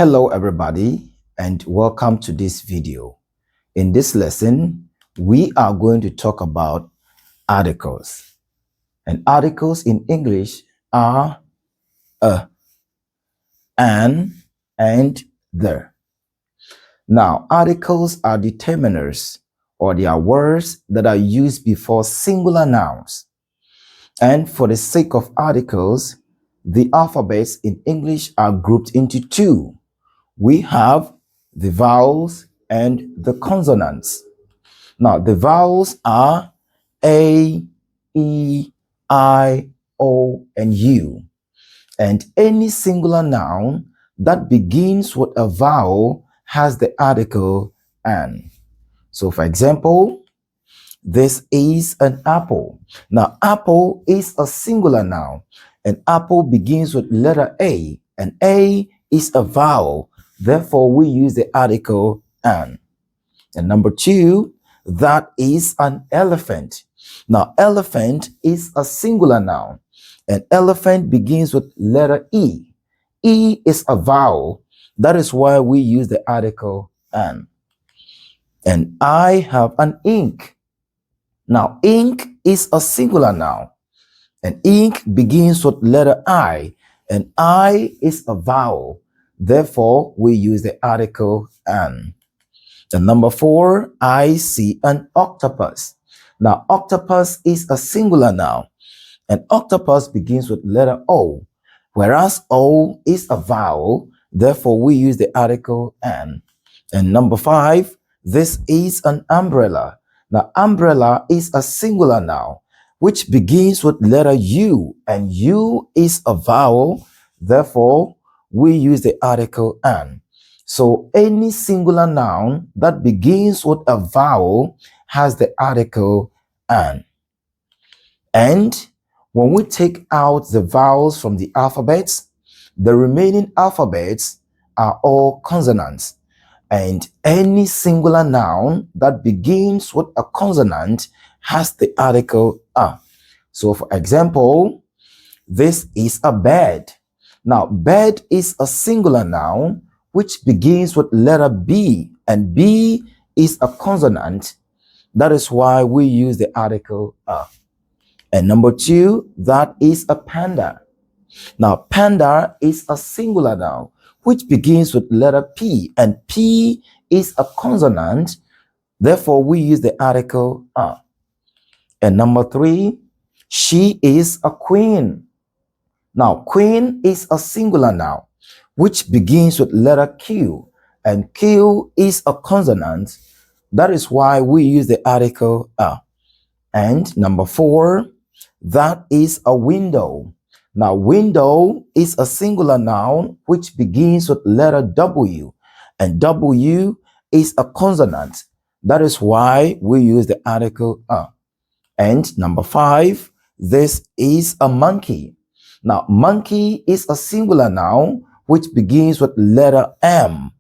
Hello everybody and welcome to this video. In this lesson, we are going to talk about articles. And articles in English are a, an, and the. Now, articles are determiners, or they are words that are used before singular nouns. And for the sake of articles, the alphabets in English are grouped into two. We have the vowels and the consonants. Now, the vowels are A, E, I, O, and U. And any singular noun that begins with a vowel has the article an. So, for example, this is an apple. Now, apple is a singular noun, and apple begins with letter A, and A is a vowel. Therefore, we use the article an. And number two, that is an elephant. Now, elephant is a singular noun, and elephant begins with letter E. E is a vowel. That is why we use the article an. And I have an ink. Now, ink is a singular noun, and ink begins with letter I, and I is a vowel. Therefore, we use the article an. And number four, I see an octopus. Now, octopus is a singular noun, and octopus begins with letter O, whereas O is a vowel. Therefore, we use the article an. And number five, this is an umbrella. Now, umbrella is a singular noun, which begins with letter U, and U is a vowel. Therefore, we use the article an. So, any singular noun that begins with a vowel has the article an. And when we take out the vowels from the alphabets, the remaining alphabets are all consonants. And any singular noun that begins with a consonant has the article a. So, for example, this is a bed. Now, bed is a singular noun which begins with letter B, and B is a consonant. That is why we use the article a. And number two, that is a panda. Now, panda is a singular noun which begins with letter P, and P is a consonant. Therefore, we use the article a. And number three, she is a queen. Now, queen is a singular noun which begins with letter Q, and Q is a consonant. That is why we use the article a. And number four, that is a window. Now, window is a singular noun which begins with letter W, and W is a consonant. That is why we use the article a. And number five, this is a monkey. Now, monkey is a singular noun which begins with letter M.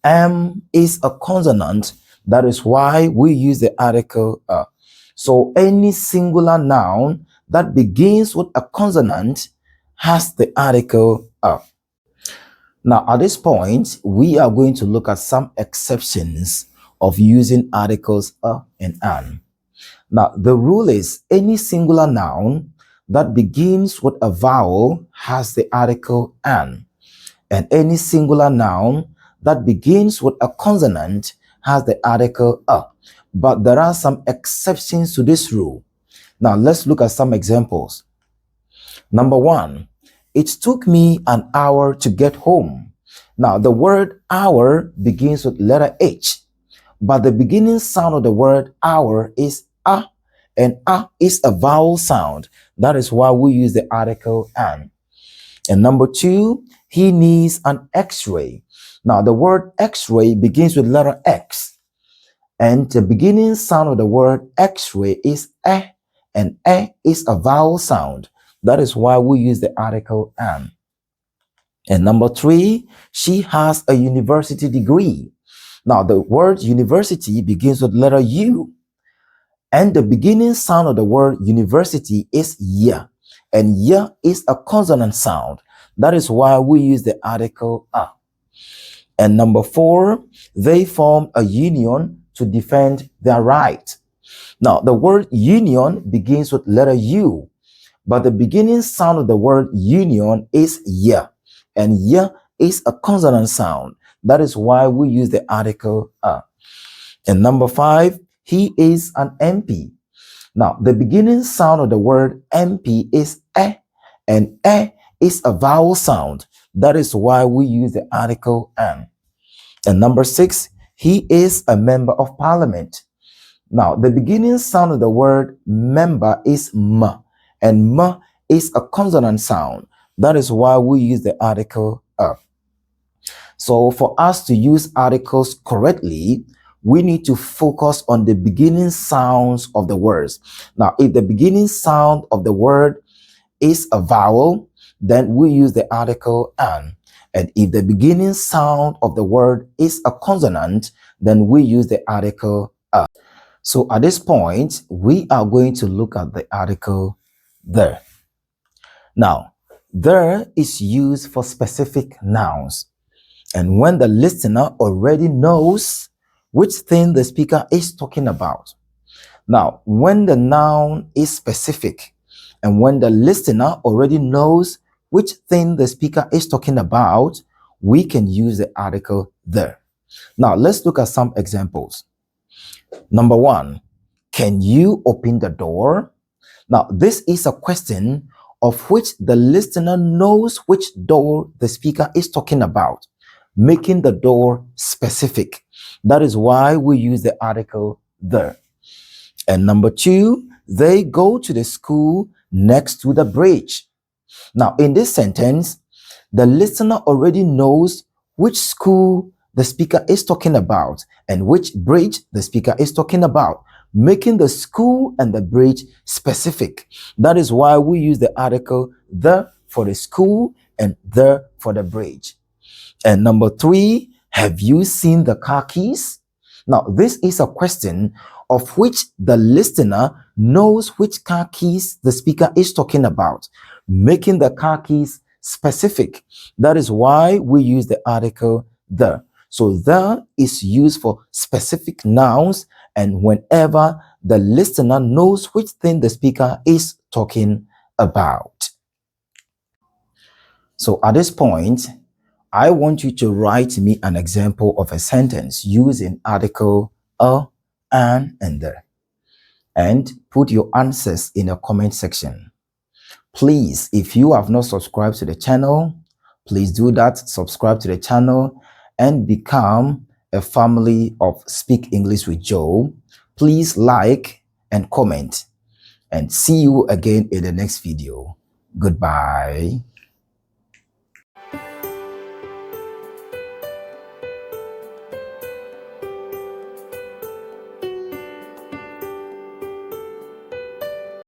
M is a consonant. That is why we use the article a. So, any singular noun that begins with a consonant has the article a. Now, at this point, we are going to look at some exceptions of using articles a and an. Now, the rule is any singular noun that begins with a vowel has the article an, and any singular noun that begins with a consonant has the article a. But there are some exceptions to this rule. Now, let's look at some examples. Number one, it took me an hour to get home. Now, the word hour begins with letter H, but the beginning sound of the word hour is a, and a is a vowel sound. That is why we use the article an. And number two, he needs an x-ray. Now, the word x-ray begins with letter X, and the beginning sound of the word x-ray is e, and e is a vowel sound. That is why we use the article an. And number three, she has a university degree. Now, the word university begins with letter U, and the beginning sound of the word university is y, and y is a consonant sound. That is why we use the article a. And number 4, they form a union to defend their right. Now, the word union begins with letter U, but the beginning sound of the word union is Y, and Y is a consonant sound. That is why we use the article a. And number 5, he is an MP. Now, the beginning sound of the word MP is E, and E is a vowel sound. That is why we use the article an. And number 6, he is a member of parliament. Now, the beginning sound of the word member is M, and M is a consonant sound. That is why we use the article a. So for us to use articles correctly, we need to focus on the beginning sounds of the words. Now, if the beginning sound of the word is a vowel, then we use the article an. And if the beginning sound of the word is a consonant, then we use the article a. So at this point, we are going to look at the article there. Now, there is used for specific nouns. And when the listener already knows which thing the speaker is talking about. Now, when the noun is specific and when the listener already knows which thing the speaker is talking about, we can use the article there. Now, let's look at some examples. Number 1, can you open the door? Now, this is a question of which the listener knows which door the speaker is talking about, making the door specific. That is why we use the article there. And number 2, they go to the school next to the bridge. Now, in this sentence, the listener already knows which school the speaker is talking about and which bridge the speaker is talking about, making the school and the bridge specific. That is why we use the article the for the school and the for the bridge. And number 3, have you seen the car keys? Now, this is a question of which the listener knows which car keys the speaker is talking about, making the car keys specific. That is why we use the article the. So the is used for specific nouns and whenever the listener knows which thing the speaker is talking about. So at this point, I want you to write me an example of a sentence using article a, an, and the, and put your answers in the comment section. Please, if you have not subscribed to the channel, please do that. Subscribe to the channel and become a family of Speak English with Joe. Please like and comment, and see you again in the next video. Goodbye.